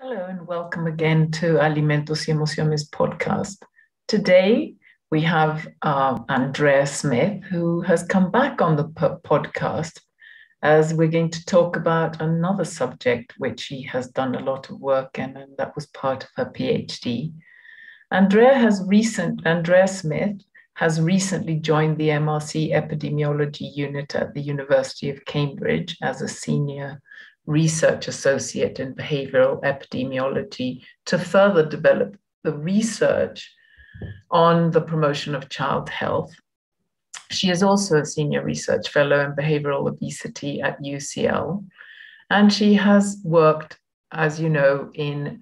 Hello and welcome again to Alimentos y Emociones podcast. Today we have Andrea Smith, who has come back on the podcast as we're going to talk about another subject which she has done a lot of work in, and that was part of her PhD. Andrea Smith has recently joined the MRC Epidemiology Unit at the University of Cambridge as a senior research associate in behavioral epidemiology to further develop the research on the promotion of child health. She is also a senior research fellow in behavioral obesity at UCL, and she has worked, as you know, in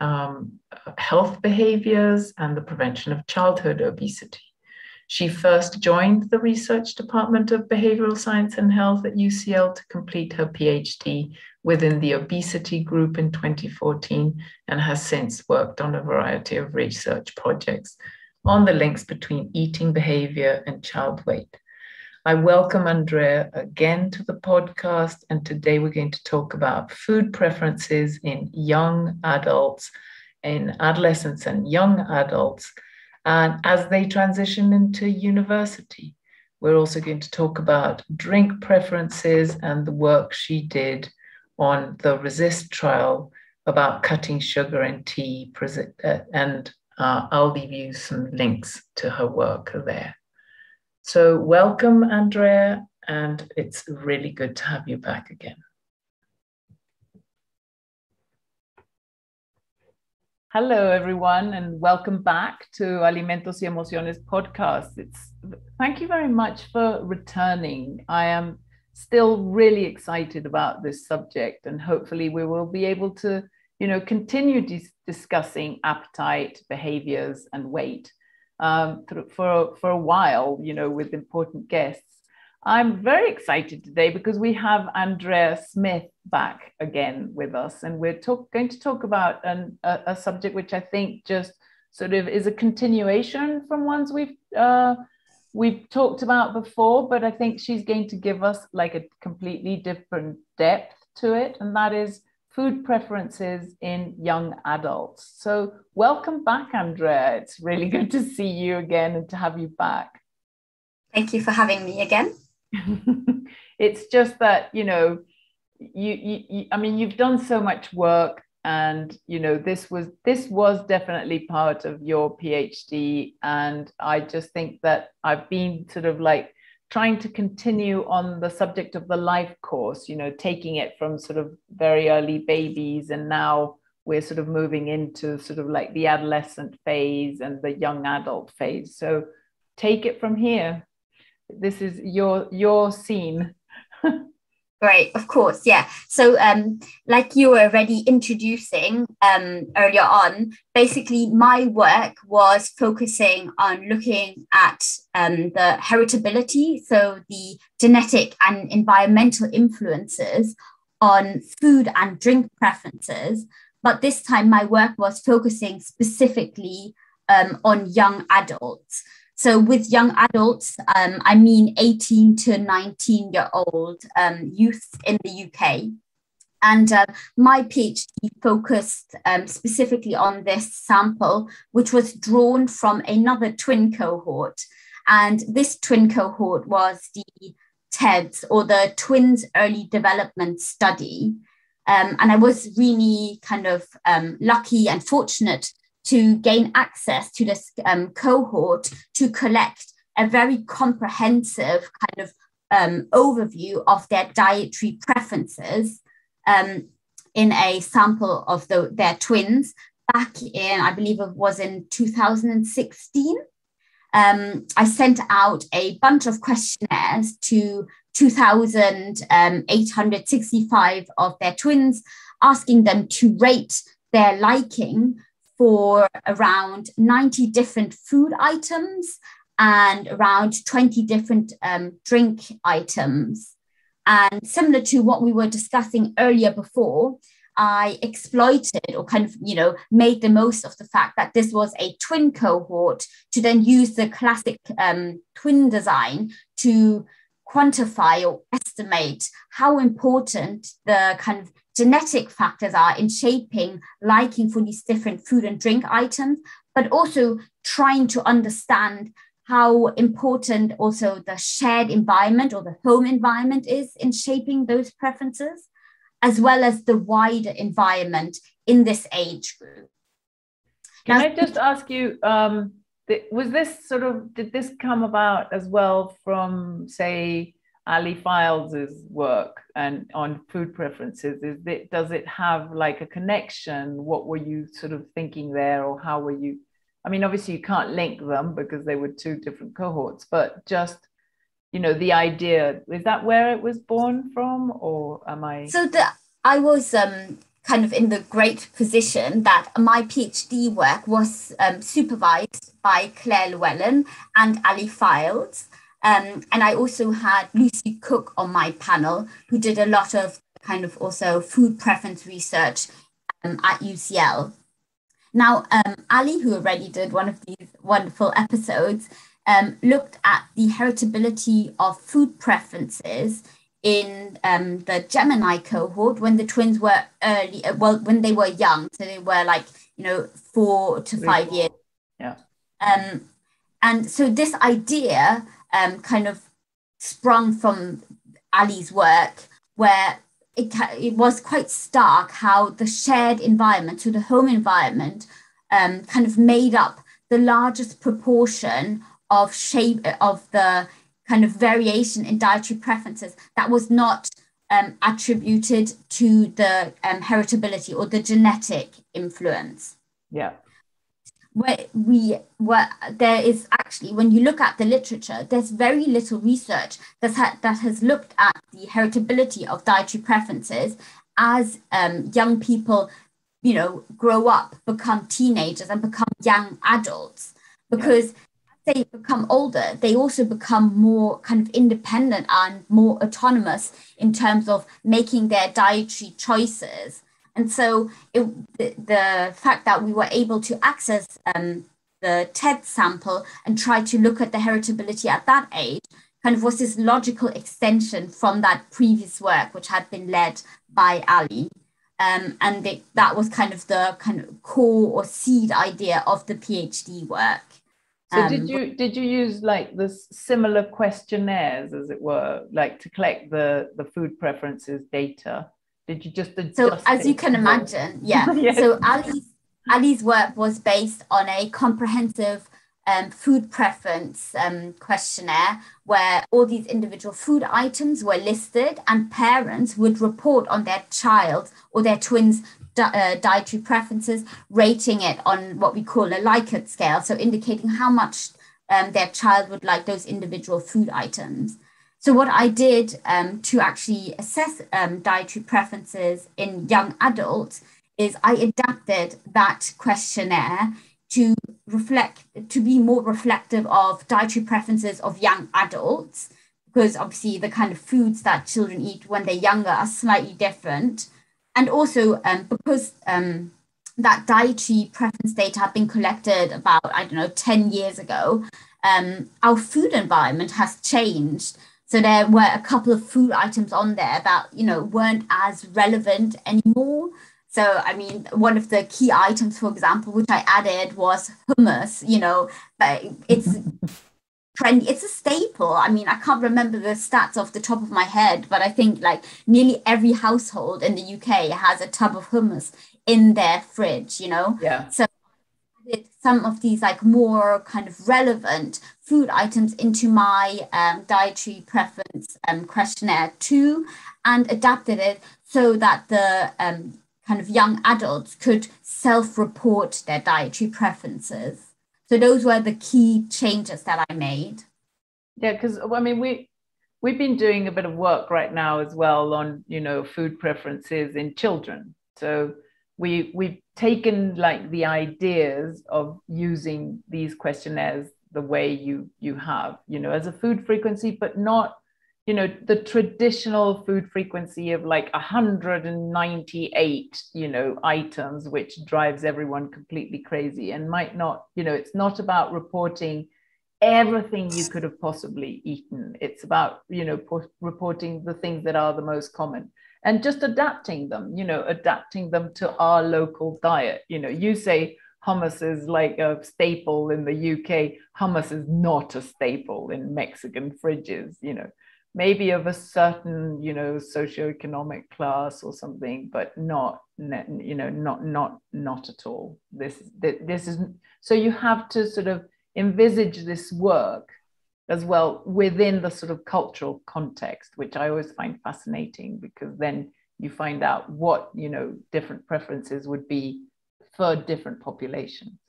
health behaviors and the prevention of childhood obesity. She first joined the research department of behavioral science and health at UCL to complete her PhD within the obesity group in 2014 and has since worked on a variety of research projects on the links between eating behavior and child weight. I welcome Andrea again to the podcast, and today we're going to talk about food preferences in young adults, in adolescents and young adults, and as they transition into university. We're also going to talk about drink preferences and the work she did on the RESIST trial about cutting sugar in tea, and I'll leave you some links to her work there. So welcome, Andrea, and it's really good to have you back again. Hello, everyone, and welcome back to Alimentos y Emociones podcast. Thank you very much for returning. I am still really excited about this subject, and hopefully we will be able to, continue discussing appetite, behaviors, and weight for a while, with important guests. I'm very excited today because we have Andrea Smith back again with us, and we're going to talk about a subject which I think just sort of is a continuation from ones we've talked about before, but I think she's going to give us like a completely different depth to it, and that is food preferences in young adults. So welcome back, Andrea. It's really good to see you again and to have you back. Thank you for having me again. It's just that, I mean, you've done so much work, and, this was definitely part of your PhD. And I just think that I've been sort of like trying to continue on the subject of the life course, taking it from sort of very early babies. And now we're sort of moving into sort of like the adolescent phase and the young adult phase. So take it from here. This is your scene. Great, of course, yeah. So like you were already introducing earlier on, basically my work was focusing on looking at the heritability, so the genetic and environmental influences on food and drink preferences. But this time my work was focusing specifically on young adults. So with young adults, I mean 18 to 19-year-old youth in the UK. And my PhD focused specifically on this sample, which was drawn from another twin cohort. And this twin cohort was the TEDS, or the Twins Early Development Study. And I was really kind of lucky and fortunate to gain access to this cohort to collect a very comprehensive kind of overview of their dietary preferences in a sample of their twins back in, I believe it was in 2016. I sent out a bunch of questionnaires to 2,865 of their twins, asking them to rate their liking for around 90 different food items and around 20 different drink items. And similar to what we were discussing earlier before, I exploited or kind of, made the most of the fact that this was a twin cohort to then use the classic twin design to quantify or estimate how important the kind of genetic factors are in shaping liking for these different food and drink items, but also trying to understand how important also the shared environment or the home environment is in shaping those preferences, as well as the wider environment in this age group. Can I just ask you, was this did this come about as well from, say, Ali Files's work and on food preferences? Does it have like a connection? What were you sort of thinking there, or how were you? I mean, obviously you can't link them because they were two different cohorts, but just, the idea, is that where it was born from, or am I? So I was kind of in the great position that my PhD work was supervised by Claire Llewellyn and Ali Files. And I also had Lucy Cook on my panel, who did a lot of kind of also food preference research at UCL. Now, Ali, who already did one of these wonderful episodes, looked at the heritability of food preferences in the Gemini cohort when the twins were when they were young. So they were like, 4 to 5 years. Yeah. And so this idea kind of sprung from Ali's work, where it was quite stark how the shared environment, so the home environment, kind of made up the largest proportion of the kind of variation in dietary preferences that was not attributed to the heritability or the genetic influence. Yeah. There is actually, when you look at the literature, there's very little research that has looked at the heritability of dietary preferences as young people, grow up, become teenagers and become young adults, because as they become older, they also become more kind of independent and more autonomous in terms of making their dietary choices. And so the fact that we were able to access the TED sample and try to look at the heritability at that age kind of was this logical extension from that previous work, which had been led by Ali. That was kind of the kind of core or seed idea of the PhD work. So did you use like the similar questionnaires, as it were, like to collect the food preferences data? Did you just adjust? So as you can imagine, Yes. So Ali's work was based on a comprehensive food preference questionnaire where all these individual food items were listed, and parents would report on their child or their twins' dietary preferences, rating it on what we call a Likert scale, so indicating how much their child would like those individual food items. So what I did to actually assess dietary preferences in young adults is I adapted that questionnaire to be more reflective of dietary preferences of young adults, because obviously the kind of foods that children eat when they're younger are slightly different. And also because that dietary preference data had been collected about, 10 years ago, our food environment has changed. So there were a couple of food items on there that, weren't as relevant anymore. So, I mean, one of the key items, for example, which I added was hummus, but it's trendy. It's a staple. I mean, I can't remember the stats off the top of my head, but I think like nearly every household in the UK has a tub of hummus in their fridge, Yeah. So I did some of these like more kind of relevant food items into my dietary preference questionnaire too, and adapted it so that the kind of young adults could self-report their dietary preferences. So those were the key changes that I made. Yeah, because I mean, we've been doing a bit of work right now as well on, food preferences in children. So we've taken like the ideas of using these questionnaires the way you have, as a food frequency, but not, the traditional food frequency of like 198, items, which drives everyone completely crazy and might not, it's not about reporting everything you could have possibly eaten. It's about, reporting the things that are the most common. and just adapting them to our local diet. You say hummus is like a staple in the UK. Hummus is not a staple in Mexican fridges, maybe of a certain, socioeconomic class or something, but not at all. This is, so you have to sort of envisage this work as well within the sort of cultural context, which I always find fascinating, because then you find out what, different preferences would be for different populations.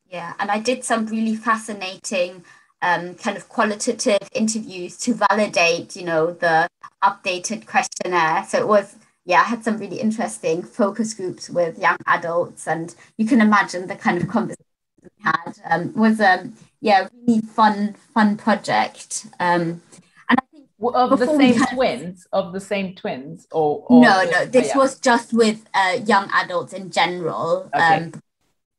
Yeah, and I did some really fascinating kind of qualitative interviews to validate, the updated questionnaire. So it was, I had some really interesting focus groups with young adults, and you can imagine the kind of conversation we had. Was really fun project. And I think of the same twins, or no, this was just with young adults in general. Okay.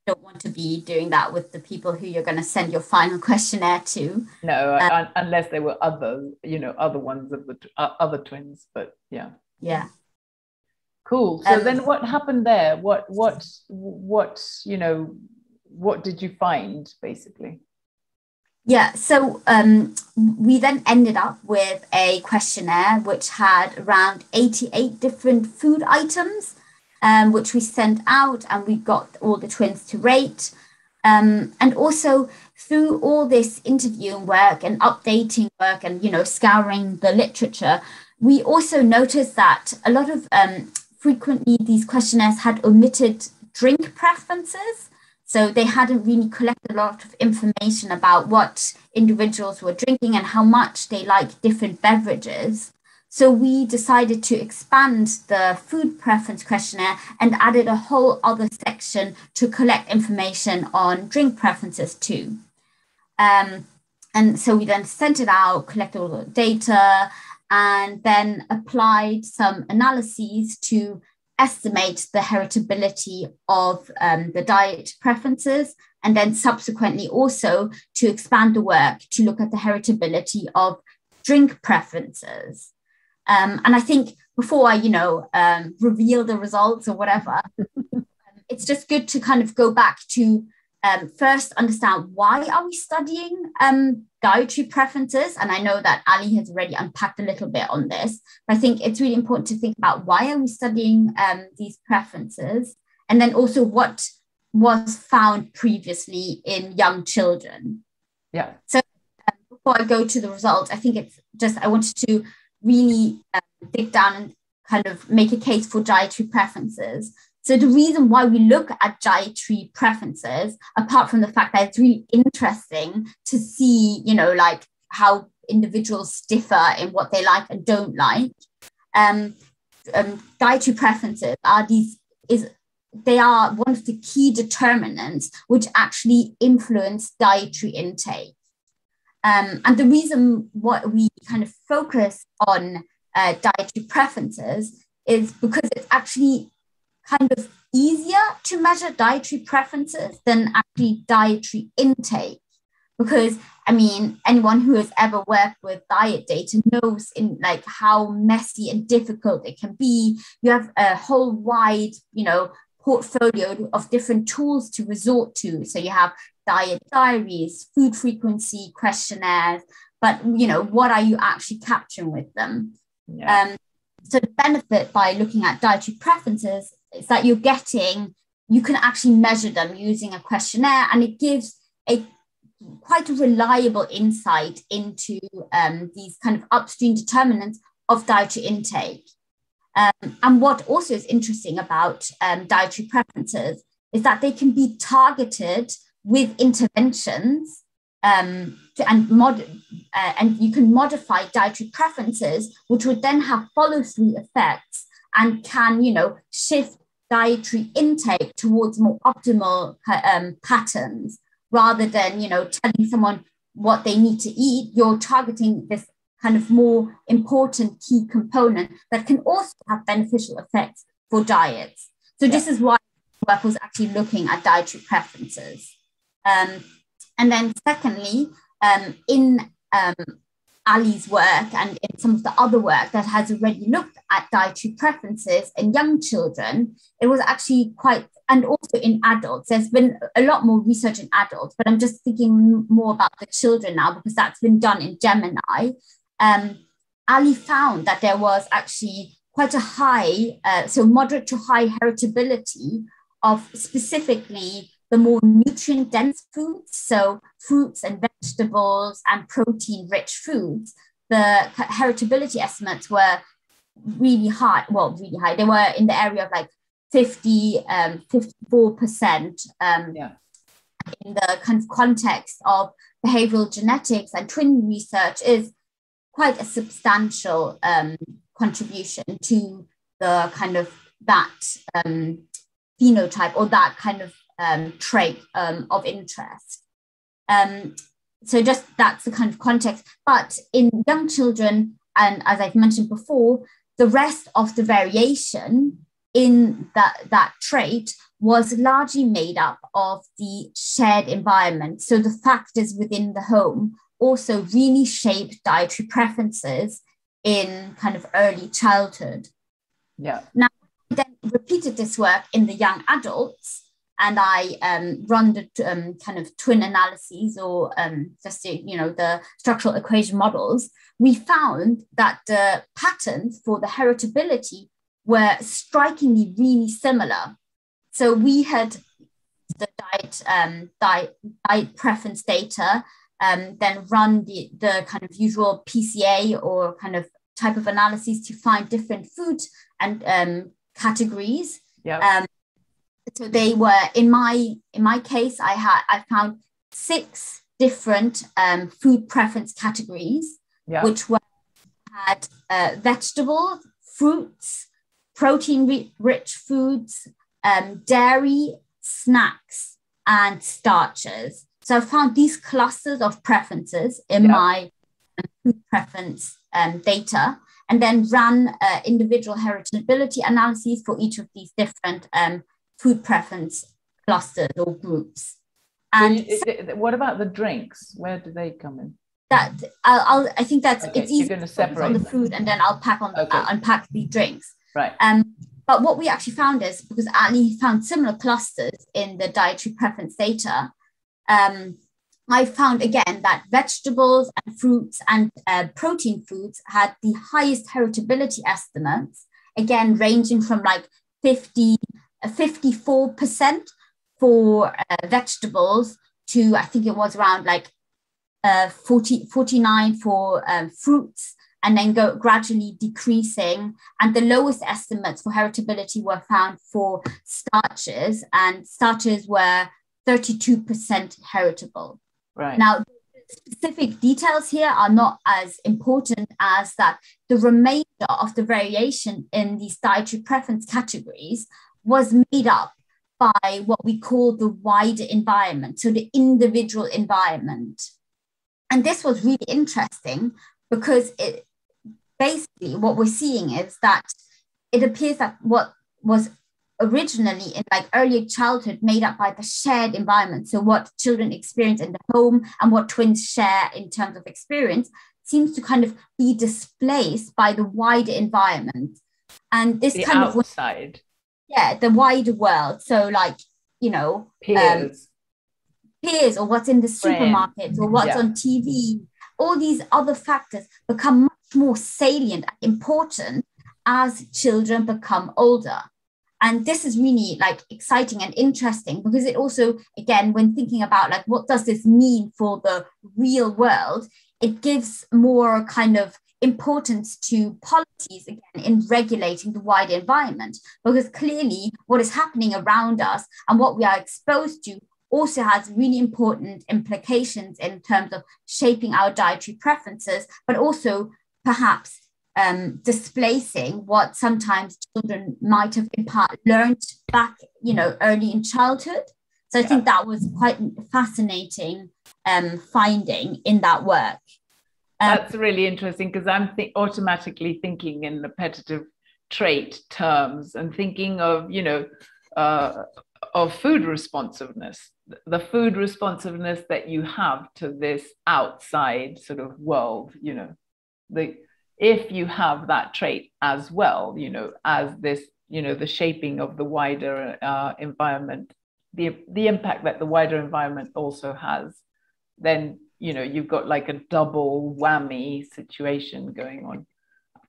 Don't want to be doing that with the people who you're going to send your final questionnaire to. No, unless there were other ones of the other twins, but yeah. Cool. So then what happened there? What did you find, basically? Yeah, so we then ended up with a questionnaire which had around 88 different food items, which we sent out, and we got all the twins to rate. And also through all this interviewing work and updating work and, scouring the literature, we also noticed that a lot of frequently these questionnaires had omitted drink preferences. So they hadn't really collected a lot of information about what individuals were drinking and how much they like different beverages. So we decided to expand the food preference questionnaire and added a whole other section to collect information on drink preferences too. And so we then sent it out, collected all the data, and then applied some analyses to estimate the heritability of the diet preferences, and then subsequently also to expand the work to look at the heritability of drink preferences. And I think before I, reveal the results or whatever, it's just good to kind of go back to first understand, why are we studying dietary preferences? And I know that Ali has already unpacked a little bit on this, but I think it's really important to think about, why are we studying these preferences? And then also what was found previously in young children. Yeah. So before I go to the results, I think it's just, I wanted to really dig down and kind of make a case for dietary preferences. So the reason why we look at dietary preferences, apart from the fact that it's really interesting to see, like how individuals differ in what they like and don't like, dietary preferences they are one of the key determinants which actually influence dietary intake. And the reason why we kind of focus on dietary preferences is because it's actually kind of easier to measure dietary preferences than actually dietary intake. Because, anyone who has ever worked with diet data knows in like how messy and difficult it can be. You have a whole wide, portfolio of different tools to resort to. So you have diet diaries, food frequency questionnaires, but, what are you actually capturing with them? Yeah. So the benefit by looking at dietary preferences is that you can actually measure them using a questionnaire, and it gives quite a reliable insight into these kind of upstream determinants of dietary intake. And what also is interesting about dietary preferences is that they can be targeted with interventions, and you can modify dietary preferences, which would then have follow-through effects and can, shift dietary intake towards more optimal patterns, rather than, telling someone what they need to eat. You're targeting this kind of more important key component that can also have beneficial effects for diets. So this is why work was actually looking at dietary preferences. And then secondly, in Ali's work and in some of the other work that has already looked at dietary preferences in young children, it was actually quite, and also in adults. There's been a lot more research in adults, but I'm just thinking more about the children now because that's been done in Gemini. Ali found that there was actually quite a high, so moderate to high heritability of specifically the more nutrient-dense foods, so fruits and vegetables and protein-rich foods. The heritability estimates were really high, really high. They were in the area of like 54%. In the kind of context of behavioral genetics and twin research is quite a substantial contribution to the kind of that phenotype or that kind of trait of interest. So just that's the kind of context. But in young children, and as I've mentioned before, the rest of the variation in that trait was largely made up of the shared environment. So the factors within the home also really shaped dietary preferences in kind of early childhood. Yeah. Now, I then repeated this work in the young adults, and I run the kind of twin analyses or the structural equation models. We found that the patterns for the heritability were strikingly really similar. So we had the diet preference data, then run the kind of usual PCA or kind of type of analyses to find different food and categories. Yeah. So they were in my case, I found 6 different food preference categories, which had vegetables, fruits, protein-rich foods, dairy, snacks, and starches. So I found these clusters of preferences in my food preference data, and then ran individual heritability analyses for each of these different food preference clusters or groups. And what about the drinks? Where do they come in? That I think that's it's easy you're going to separate on the food, and then I'll unpack the drinks. Right. But what we actually found is, because Ali found similar clusters in the dietary preference data, I found again that vegetables and fruits and protein foods had the highest heritability estimates, again ranging from like 54% for vegetables to, I think it was around like 49 for fruits, and then go gradually decreasing. And the lowest estimates for heritability were found for starches, and starches were 32% heritable. Right. Now, specific details here are not as important as that the remainder of the variation in these dietary preference categories was made up by what we call the wider environment, so the individual environment. And this was really interesting because it basically what we're seeing is that it appears that what was originally in like early childhood made up by the shared environment, so what children experience in the home and what twins share in terms of experience, seems to kind of be displaced by the wider environment. And this the kind outside. The wider world. So like, peers or what's in the supermarket or what's on TV, all these other factors become much more salient and important as children become older. And this is really like exciting and interesting because it also, again, when thinking about like, what does this mean for the real world, it gives more kind of importance to policies, again, in regulating the wider environment, because clearly what is happening around us and what we are exposed to also has really important implications in terms of shaping our dietary preferences, but also perhaps displacing what sometimes children might have in part learned back, early in childhood. So I think that was quite fascinating finding in that work. That's really interesting because I'm automatically thinking in repetitive trait terms and thinking of, of food responsiveness, the food responsiveness that you have to this outside sort of world, if you have that trait as well, as this, the shaping of the wider environment, the impact that the wider environment also has, then, you've got like a double whammy situation going on.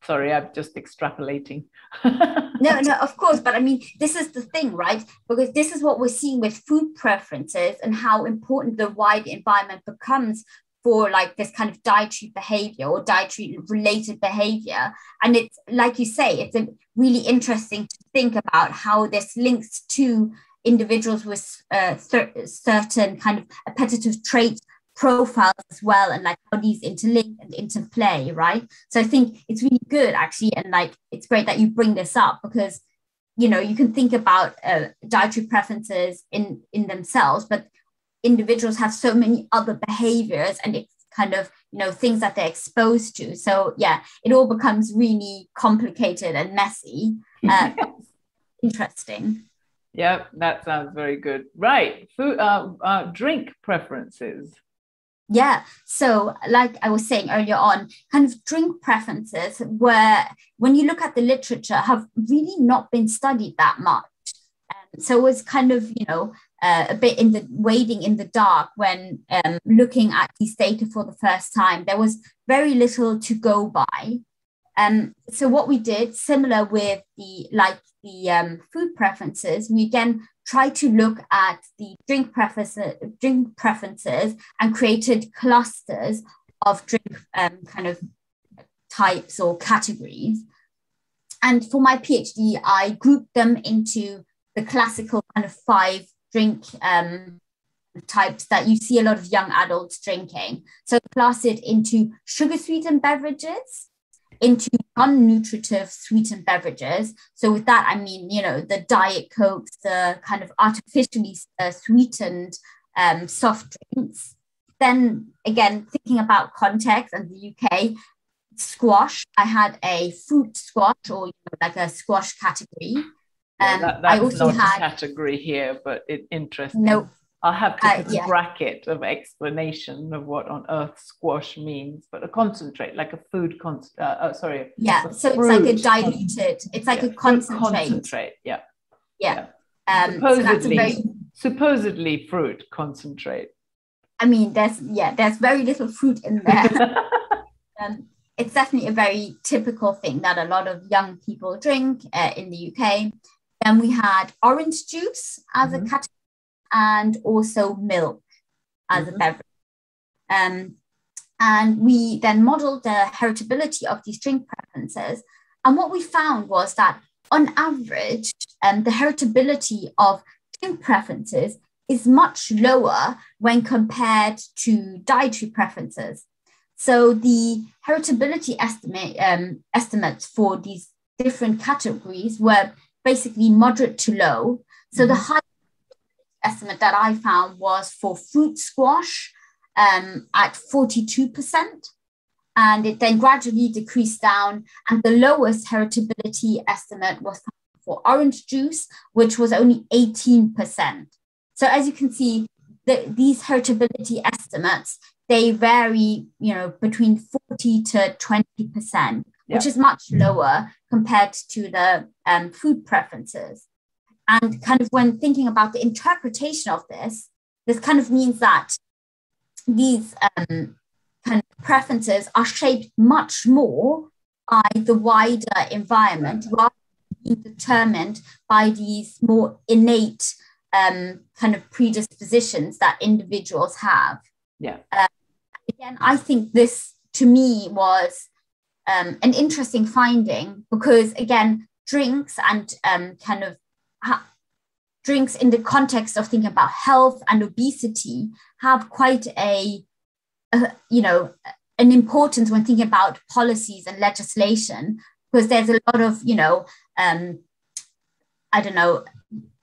Sorry, I'm just extrapolating. No, of course. But I mean, this is the thing, right? Because this is what we're seeing with food preferences and how important the wide environment becomes for like this kind of dietary behavior or dietary related behavior. And it's like you say, it's really interesting to think about how this links to individuals with certain kind of appetitive traits profiles as well, and like how these interlink and interplay, right? So I think it's really good actually, and like it's great that you bring this up, because you can think about dietary preferences in themselves, but individuals have so many other behaviors, and it's kind of things that they're exposed to. So yeah, it all becomes really complicated and messy. Interesting. Yeah, that sounds very good. Right. Food, drink preferences. Yeah. So like I was saying earlier on, kind of drink preferences were, when you look at the literature, have really not been studied that much. So it was kind of, a bit wading in the dark when looking at these data for the first time. There was very little to go by. So what we did, similar with the food preferences, we again tried to look at the drink preferences and created clusters of drink kind of types or categories. And for my PhD, I grouped them into the classical kind of 5 drink types that you see a lot of young adults drinking. So class it into sugar-sweetened beverages, into non-nutritive sweetened beverages. So with that, I mean, the Diet Cokes, the kind of artificially sweetened soft drinks. Then again, thinking about context and the UK, squash, I had a fruit squash, or like a squash category. That's I also not a category here, but it's interesting. No. I'll have to put a bracket of explanation of what on earth squash means, but a concentrate, like a food sorry. Yeah, so it's like a diluted, it's like a concentrate. Yeah. Supposedly fruit concentrate. I mean, there's very little fruit in there. It's definitely a very typical thing that a lot of young people drink in the UK. Then we had orange juice as a category, and also milk as a beverage. And we then modeled the heritability of these drink preferences. And what we found was that on average, the heritability of drink preferences is much lower when compared to dietary preferences. So the heritability estimates for these different categories were basically moderate to low. So the high estimate that I found was for fruit squash at 42%, and it then gradually decreased down, and the lowest heritability estimate was for orange juice, which was only 18%. So as you can see, these heritability estimates, they vary, between 40 to 20%, which is much lower compared to the food preferences. And kind of when thinking about the interpretation of this kind of means that these kind of preferences are shaped much more by the wider environment, rather than being determined by these more innate kind of predispositions that individuals have. Again, I think this, to me, was an interesting finding, because, again, drinks and kind of drinks in the context of thinking about health and obesity have quite an importance when thinking about policies and legislation, because there's a lot of,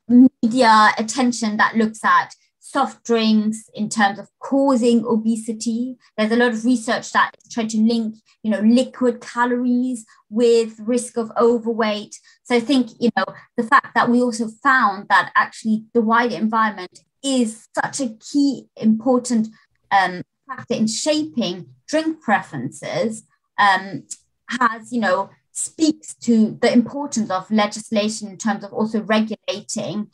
media attention that looks at soft drinks in terms of causing obesity. There's a lot of research that is trying to link, liquid calories with risk of overweight. So I think, the fact that we also found that actually the wider environment is such a key important factor in shaping drink preferences, has, speaks to the importance of legislation in terms of also regulating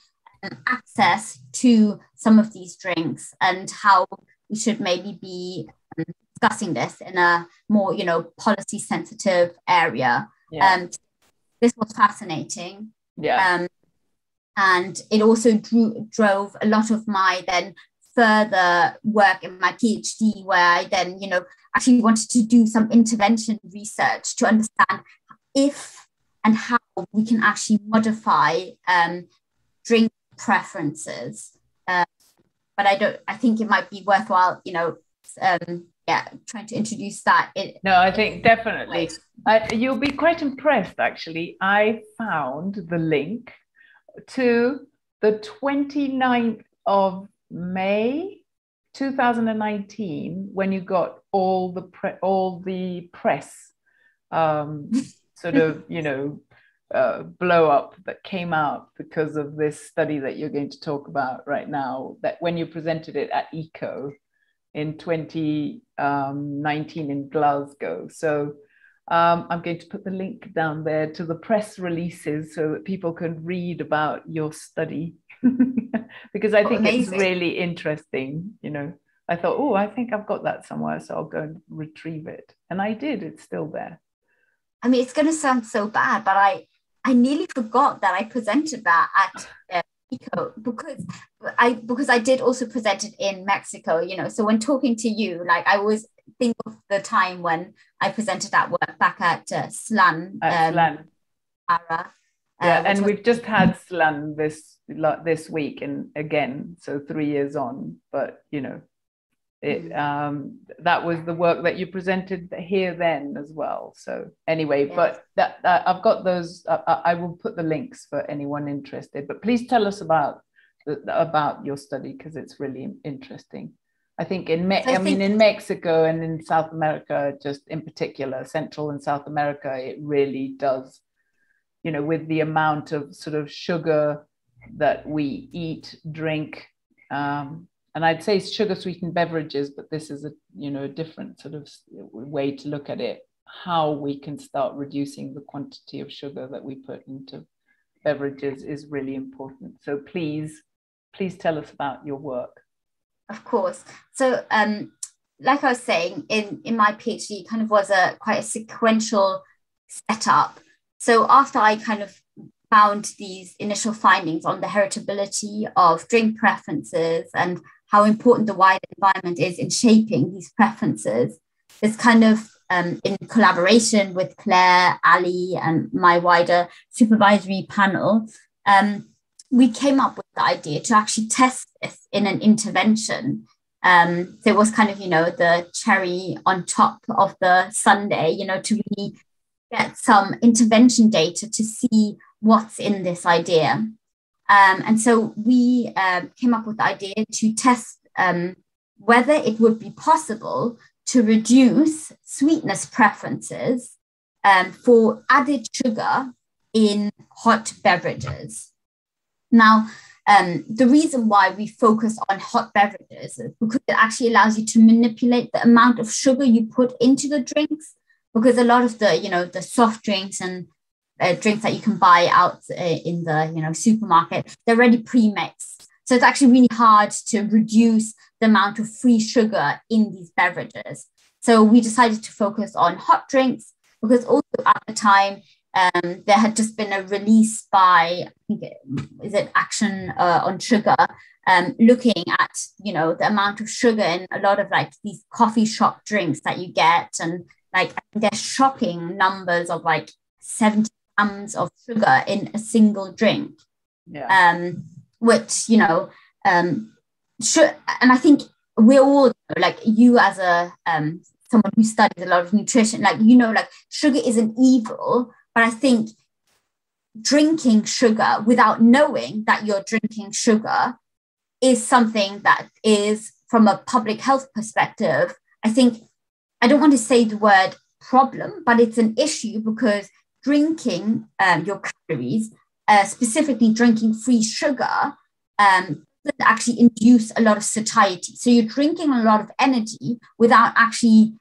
access to some of these drinks, and how we should maybe be discussing this in a more, policy sensitive area. Yeah. This was fascinating. Yeah. And it also drove a lot of my then further work in my PhD, where I then, actually wanted to do some intervention research to understand if and how we can actually modify drink preferences. But I think it might be worthwhile, trying to introduce that. No, I think definitely. You'll be quite impressed, actually. I found the link to the 29th of May 2019, when you got all the press sort of, blow up that came out because of this study that you're going to talk about right now, that when you presented it at ECO in 2019 in Glasgow. So I'm going to put the link down there to the press releases so that people can read about your study, because I think it's really interesting. I thought, I think I've got that somewhere, so I'll go and retrieve it. And I did. It's still there. I mean, it's going to sound so bad, but I nearly forgot that I presented that at ECO, because I did also present it in Mexico, so when talking to you, like, I always think of the time when I presented that work back at SLAN. SLAN. And we've just had SLAN this week, and again, so 3 years on, but that was the work that you presented here then as well. So anyway, yes. But that I've got those. I will put the links for anyone interested. But please tell us about your study, because it's really interesting. I think in Mexico and in South America, just in particular, Central and South America, it really does. With the amount of sort of sugar that we eat, drink. And I'd say sugar sweetened beverages, but this is a different sort of way to look at it. How we can start reducing the quantity of sugar that we put into beverages is really important. So please tell us about your work. Of course. So like I was saying, in my PhD, kind of was quite a sequential setup. So after I kind of found these initial findings on the heritability of drink preferences and how important the wider environment is in shaping these preferences, it's kind of in collaboration with Claire, Ali, and my wider supervisory panel, we came up with the idea to actually test this in an intervention. So it was kind of, the cherry on top of the sundae, to really get some intervention data to see what's in this idea. And so we came up with the idea to test whether it would be possible to reduce sweetness preferences for added sugar in hot beverages. Now, the reason why we focus on hot beverages is because it actually allows you to manipulate the amount of sugar you put into the drinks, because a lot of the soft drinks and drinks that you can buy out in the supermarket, they're already pre-mixed. So it's actually really hard to reduce the amount of free sugar in these beverages. So we decided to focus on hot drinks, because also at the time there had just been a release by, I think Action on Sugar, looking at the amount of sugar in a lot of like these coffee shop drinks that you get, and like there's shocking numbers of like 70 grams of sugar in a single drink. Yeah. Which and I think we're all, like, you as a someone who studies a lot of nutrition, like sugar isn't evil, but I think drinking sugar without knowing that you're drinking sugar is something that is, from a public health perspective, I think, I don't want to say the word problem, but it's an issue, because drinking your calories, specifically drinking free sugar, doesn't actually induce a lot of satiety. So you're drinking a lot of energy without actually,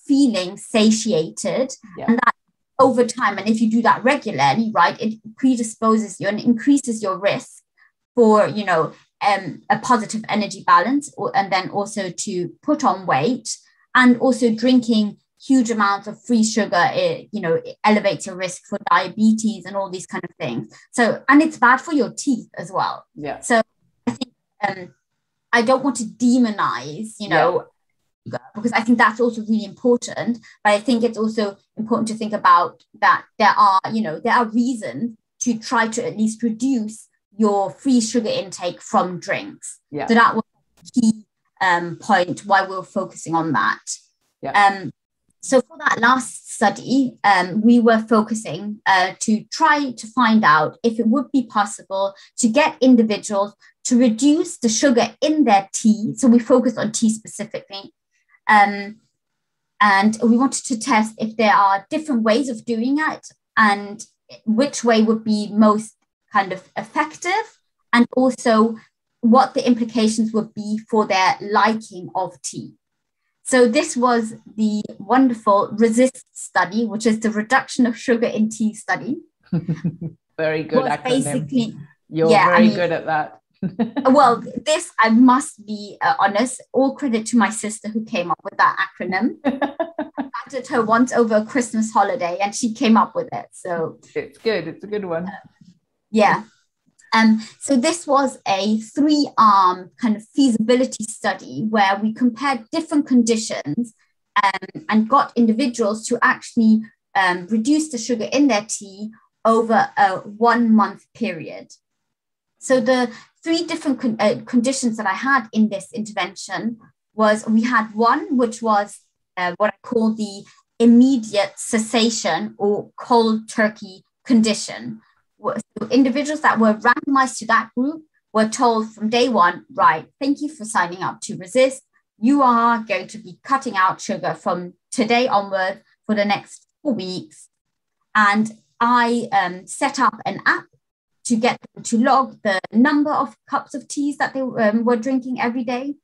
feeling satiated. Yeah. And that over time, and if you do that regularly, right, it predisposes you and increases your risk for, a positive energy balance, and then also to put on weight. And also drinking huge amounts of free sugar, it elevates your risk for diabetes and all these kind of things. So, and it's bad for your teeth as well. Yeah. So I think I don't want to demonize, because I think that's also really important. But I think it's also important to think about that there are reasons to try to at least reduce your free sugar intake from drinks. Yeah. So that was the key point why we're focusing on that. Yeah. So for that last study, we were focusing to try to find out if it would be possible to get individuals to reduce the sugar in their tea. So we focused on tea specifically. And we wanted to test if there are different ways of doing it and which way would be most kind of effective, and also what the implications would be for their liking of tea. So this was the wonderful RESIST study, which is the reduction of sugar in tea study. Very good acronym. Basically, You're very good at that. Well, this, I must be honest, all credit to my sister who came up with that acronym. I did her once over a Christmas holiday and she came up with it. So it's good. It's a good one. Yeah. So this was a 3-arm kind of feasibility study where we compared different conditions and got individuals to actually reduce the sugar in their tea over a 1-month period. So the 3 different conditions that I had in this intervention was, we had one, which was what I call the immediate cessation or cold turkey condition. So individuals that were randomized to that group were told from day one, right, thank you for signing up to RESIST. You are going to be cutting out sugar from today onward for the next 4 weeks. And I set up an app to get them to log the number of cups of teas that they were drinking every day,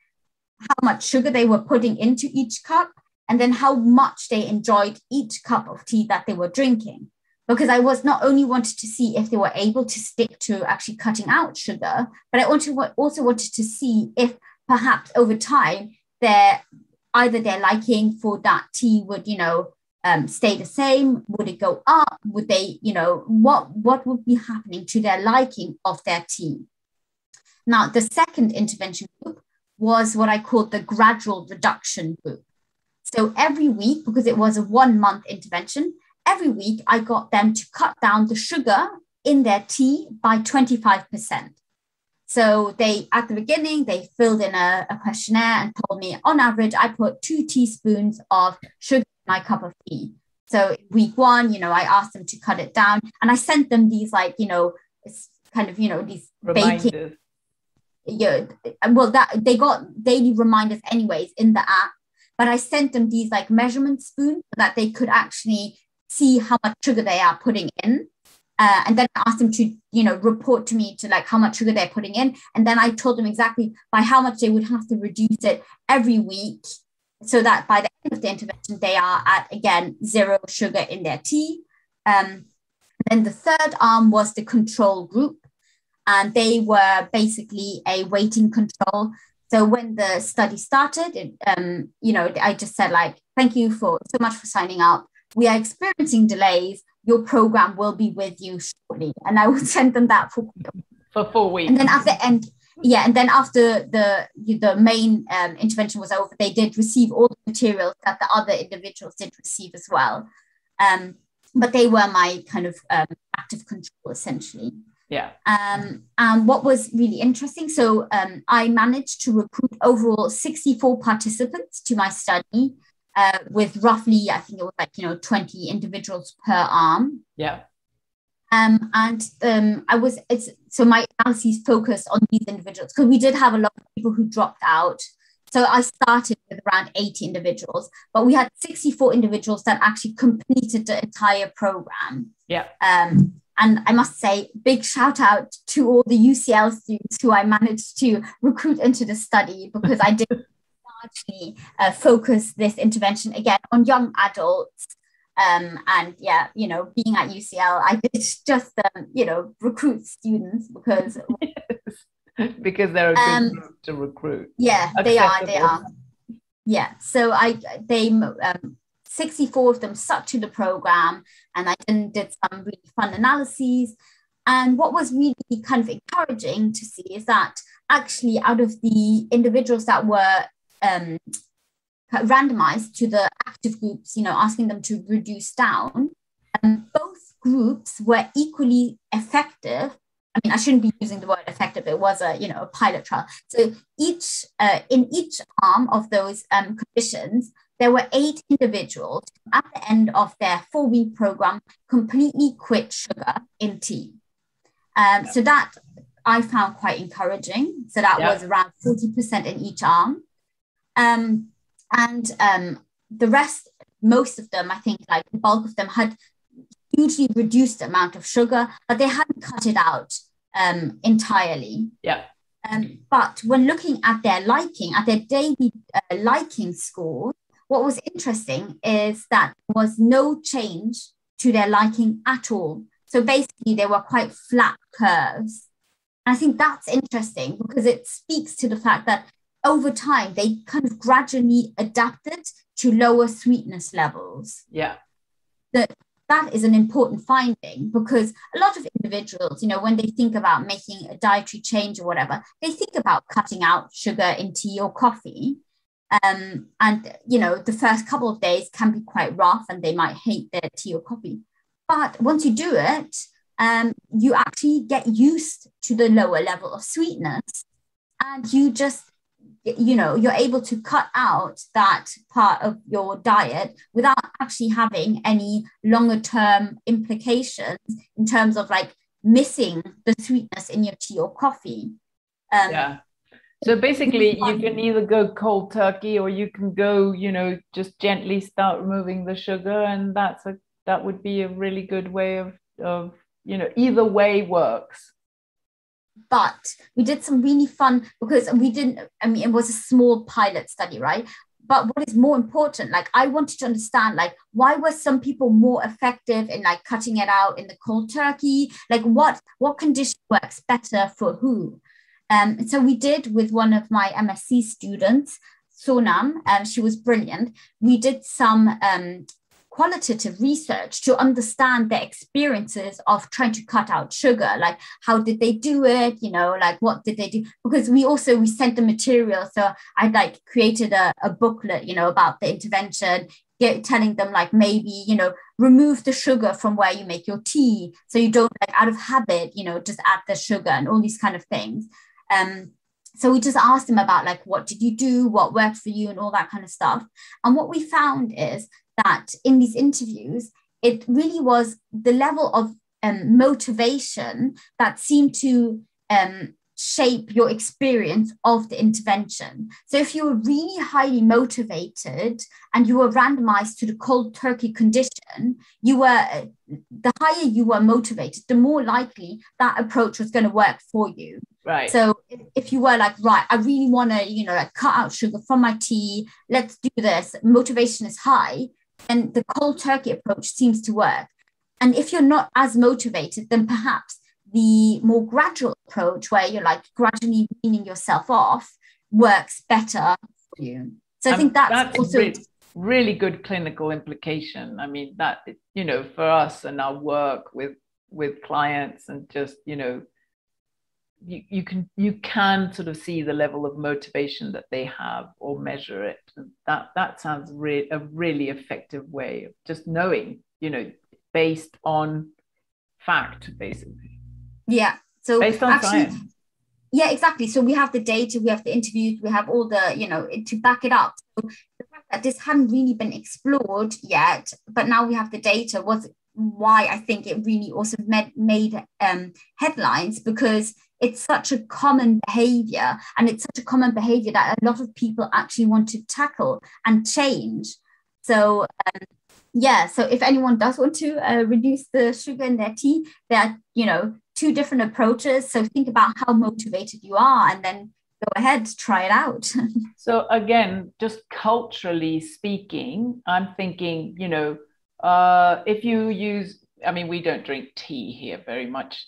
how much sugar they were putting into each cup, and then how much they enjoyed each cup of tea that they were drinking. Because I was not only wanted to see if they were able to stick to actually cutting out sugar, but I also wanted to see if perhaps over time either their liking for that tea would, stay the same. Would it go up? Would they, what would be happening to their liking of their tea? Now, the second intervention group was what I called the gradual reduction group. So every week, because it was a 1-month intervention, every week I got them to cut down the sugar in their tea by 25%. So at the beginning, they filled in a questionnaire and told me, on average, I put 2 teaspoons of sugar in my cup of tea. So week 1, I asked them to cut it down, and I sent them these it's kind of, these reminders. baking. Yeah, well, that they got daily reminders anyways in the app, but I sent them these measurement spoons so that they could actually see how much sugar they are putting in. And then I asked them to, report to me to how much sugar they're putting in. And then I told them exactly by how much they would have to reduce it every week, so that by the end of the intervention, they are at, again, 0 sugar in their tea. Then the third arm was the control group. And they were basically a waiting control. So when the study started, I just said, thank you so much for signing up. We are experiencing delays. Your program will be with you shortly. And I would send them that for 4 weeks. And then at the end, and then after the main intervention was over, they did receive all the materials that the other individuals did receive as well. But they were my kind of active control, essentially. Yeah. And what was really interesting, so I managed to recruit overall 64 participants to my study, with roughly, I think it was 20 individuals per arm. Yeah. So my analyses focused on these individuals because we did have a lot of people who dropped out. So I started with around 80 individuals, but we had 64 individuals that actually completed the entire program. Yeah. And I must say, big shout out to all the UCL students who I managed to recruit into the study, because I did largely focus this intervention again on young adults. And yeah, being at UCL, I did just, recruit students because... Yes, because they're a good group to recruit. Yeah, they are. Yeah, so 64 of them stuck to the program, and I did some really fun analyses. And what was really kind of encouraging to see is that actually out of the individuals that were randomized to the active groups, asking them to reduce down, both groups were equally effective. I mean, I shouldn't be using the word effective. It was a pilot trial. So in each arm of those conditions, there were 8 individuals at the end of their 4-week program completely quit sugar in tea. So that I found quite encouraging. So that was around 40% in each arm. And the rest, most of them, I think, like the bulk of them, had hugely reduced the amount of sugar, but they hadn't cut it out entirely. Yeah. But when looking at their daily liking score, what was interesting is that there was no change to their liking at all. So basically, they were quite flat curves. And I think that's interesting because it speaks to the fact that over time, they kind of gradually adapted to lower sweetness levels. Yeah. That is an important finding, because a lot of individuals, when they think about making a dietary change or whatever, they think about cutting out sugar in tea or coffee. And, the first couple of days can be quite rough and they might hate their tea or coffee. But once you do it, you actually get used to the lower level of sweetness, and you just, you're able to cut out that part of your diet without actually having any longer term implications in terms of like missing the sweetness in your tea or coffee. So basically you can either go cold turkey, or you can go, just gently start removing the sugar. And that would be a really good way of either way works. But we did some really fun, because it was a small pilot study, right? But what is more important, like I wanted to understand, like, why were some people more effective in like cutting it out in the cold turkey? Like what condition works better for who? And so we did with one of my MSc students, Sonam, she was brilliant. We did some qualitative research to understand the experiences of trying to cut out sugar. Like, how did they do it? Like, what did they do? Because we sent the material. So I created a booklet, about the intervention, telling them like, maybe, remove the sugar from where you make your tea. So you don't, like, out of habit, just add the sugar and all these kind of things. So we just asked them about like, what did you do? What worked for you? And all that kind of stuff. And what we found is that in these interviews, it really was the level of motivation that seemed to shape your experience of the intervention. So if you were really highly motivated and you were randomized to the cold turkey condition, the higher you were motivated, the more likely that approach was going to work for you. Right. So if you were like, right, I really want to, cut out sugar from my tea, let's do this, motivation is high, then the cold turkey approach seems to work. And if you're not as motivated, then perhaps the more gradual approach, where you're like gradually weaning yourself off, works better for you. So I think that's also really good clinical implication. I mean, that, for us and our work with clients, and just, you can sort of see the level of motivation that they have, or measure it. And that sounds a really effective way of just knowing, based on fact, basically. Yeah. So based on science. Yeah, exactly. So we have the data, we have the interviews, we have all the, to back it up. So the fact that this hadn't really been explored yet, but now we have the data, was why I think it really also made headlines, because it's such a common behavior, and it's such a common behavior that a lot of people actually want to tackle and change. So Yeah, so if anyone does want to reduce the sugar in their tea, there are, two different approaches. So think about how motivated you are and then go ahead, try it out. So again, just culturally speaking, I'm thinking, if you use, I mean, we don't drink tea here very much.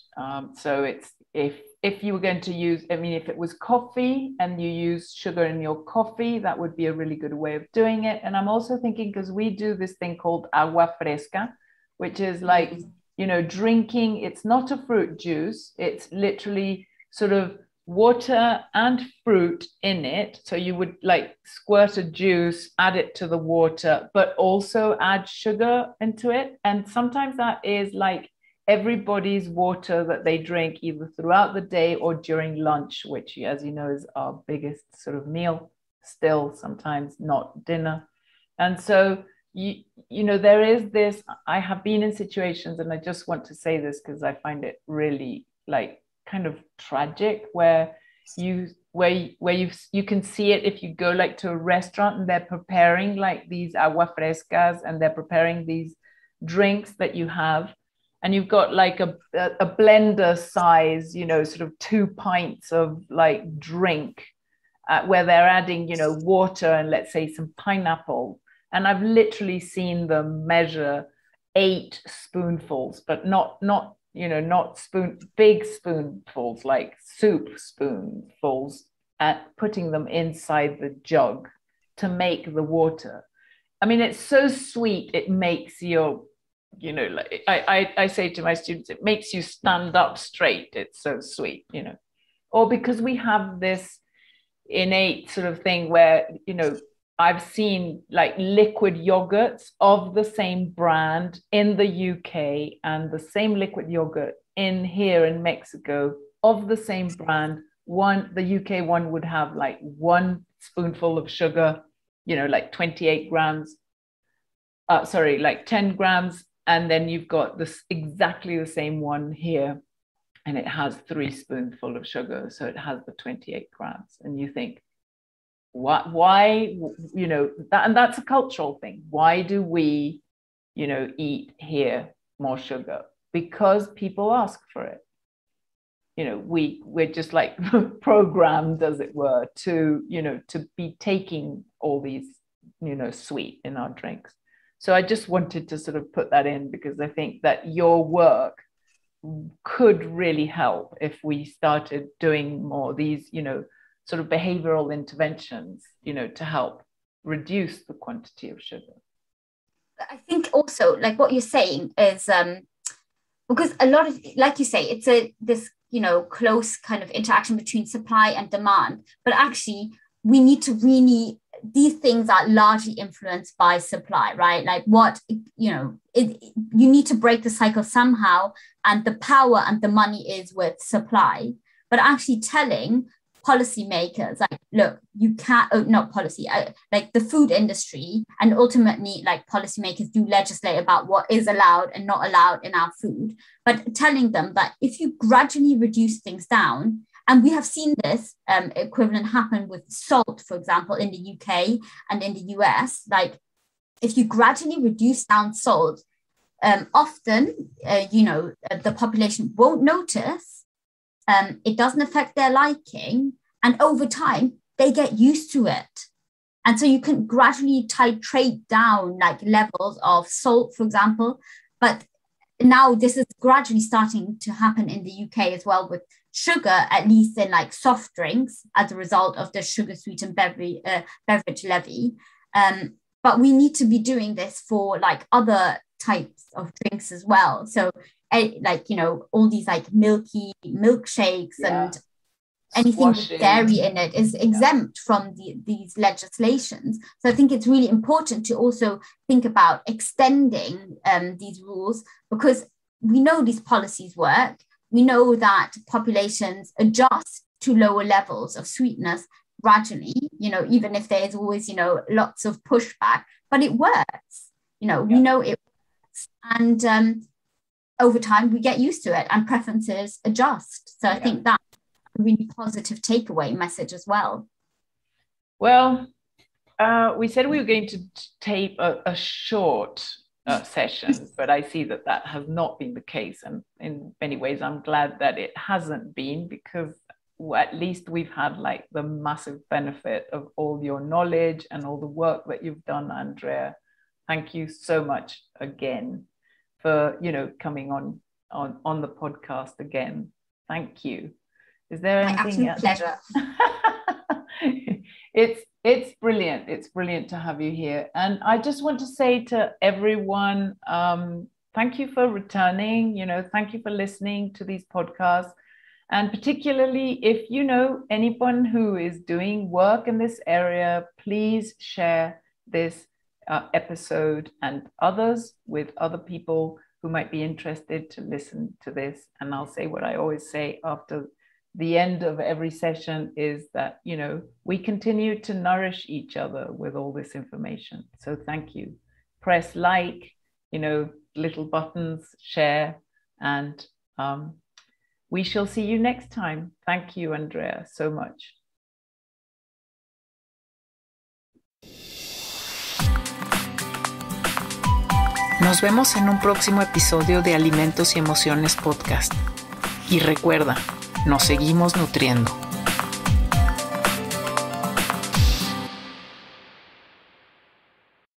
So it's if you were going to use, I mean, if it was coffee and you use sugar in your coffee, that would be a really good way of doing it. And I'm also thinking, because we do this thing called agua fresca, which is like, drinking, it's not a fruit juice. It's literally sort of water and fruit in it. So you would like squirt a juice, add it to the water, but also add sugar into it. And sometimes that is like everybody's water that they drink either throughout the day or during lunch, which, as you know, is our biggest sort of meal still, sometimes not dinner. And so there is this, I have been in situations, and I just want to say this because I find it really like kind of tragic, where you can see it if you go like to a restaurant and they're preparing like these agua frescas and they're preparing these drinks that you have, and you've got like a blender size, sort of 2 pints of like drink, where they're adding, water and let's say some pineapple. And I've literally seen them measure 8 spoonfuls, but not big spoonfuls, like soup spoonfuls, at putting them inside the jug to make the water. I mean, it's so sweet, it makes your, like I say to my students, it makes you stand up straight. It's so sweet, Or because we have this innate sort of thing where, I've seen like liquid yogurts of the same brand in the UK and the same liquid yogurt here in Mexico of the same brand. The UK one would have like 1 spoonful of sugar, like 28 grams, like 10 grams. And then you've got this exactly the same one here, and it has 3 spoonfuls of sugar. So it has the 28 grams. And you think, why, and that's a cultural thing. Why do we, eat here more sugar? Because people ask for it. We're just like programmed, as it were, to be taking all these, sweet in our drinks. So I just wanted to sort of put that in, because I think that your work could really help if we started doing more these, sort of behavioral interventions, to help reduce the quantity of sugar. I think also, like what you're saying is, because a lot of, like you say, it's this close kind of interaction between supply and demand. But actually, we need to really, these things are largely influenced by supply, right? Like you need to break the cycle somehow, and the power and the money is with supply. But actually telling policymakers, like, look, you can't, not policy, like the food industry, and ultimately like policymakers do legislate about what is allowed and not allowed in our food, but telling them that if you gradually reduce things down, and we have seen this equivalent happen with salt, for example, in the UK and in the US, like if you gradually reduce down salt, often, the population won't notice. It doesn't affect their liking, and over time they get used to it, and so you can gradually titrate down like levels of salt, for example. But now this is gradually starting to happen in the UK as well with sugar, at least in like soft drinks, as a result of the sugar sweetened beverage levy. But we need to be doing this for like other types of drinks as well. So like, all these like milky milkshakes and anything with dairy in it is exempt from these legislations. So I think it's really important to also think about extending these rules, because we know these policies work. We know that populations adjust to lower levels of sweetness gradually, even if there's always, lots of pushback, but it works. We know it works. And over time, we get used to it and preferences adjust. So I think that's a really positive takeaway message as well. Well, we said we were going to tape a short session, but I see that that has not been the case, and in many ways I'm glad that it hasn't been, because at least we've had like the massive benefit of all your knowledge and all the work that you've done, Andrea. Thank you so much again for, you know, coming on the podcast again. Thank you. Is there anything else? Pleasure. It's brilliant. It's brilliant to have you here. And I just want to say to everyone, thank you for returning. You know, thank you for listening to these podcasts. And particularly if you know anyone who is doing work in this area, please share this episode and others with other people who might be interested to listen to this. And I'll say what I always say after the end of every session is that, you know, we continue to nourish each other with all this information. So thank you. Press like, you know, little buttons, share, and we shall see you next time. Thank you, Andrea, so much. Nos vemos en un próximo episodio de Alimentos y Emociones Podcast. Y recuerda, nos seguimos nutriendo.